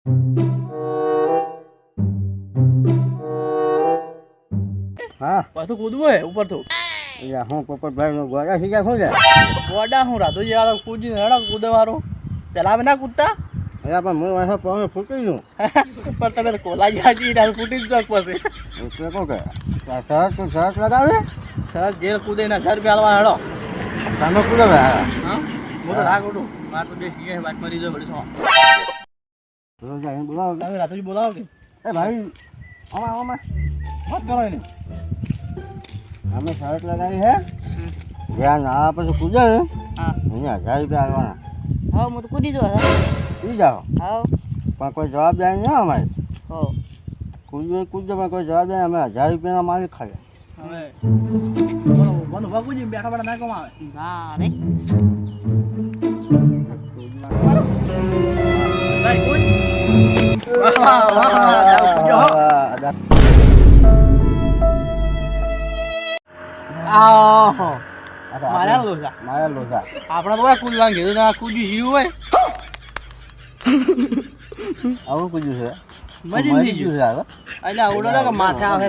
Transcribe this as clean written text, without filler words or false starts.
હા પાછું કૂદવું હે ઉપર તો એટલે હું પોપટભાઈ નો ગોળા થઈ ગયા શું છે ગોડા હું રાતો જેવા કૂદી હેડો કૂદવારો પેલા અમે ના કૂદતા એટલે પણ હું વાંસા પગ ફૂટી ગયું પણ તમે તો કોલા જાજી રાત ફૂટી જ જોક પછી એટલે કહું કે શરત લગાવે સર જેલ કૂદે ના 1000 રૂપિયા આલવા હેડો તમે કુદો હા હું તો ના કૂદું માર તો બે સીએ વાત મરી જાય બડી સો બોલાવો તમે રાતોજી બોલાવો કે એ ભાઈ આમાં વાત કરો એને અમે શરત લગાવી હે જ્યાં ના પછી કૂદે ને હા એને 1000 રૂપિયા આવવાના હા હું તો કૂદી જો પી જાઓ હા પણ કોઈ જવાબદારી નહીં અમારી હો કૂદો પણ કોઈ જવાબદારી અમે 1000 રૂપિયાના માલિક ખાઈએ હવે બોલો બોલો બાપુજી બેઠા બેઠા ના કમાવે ના રે ભાઈ કોઈ વાહ વાહ આહો મારા લોસા આપણા તો કૂદવા કીધું ના કૂદી જીવ હોય આવું કૂદ્યું છે મજી થઈ ગયું છે એટલે આવડો કે માથે આવે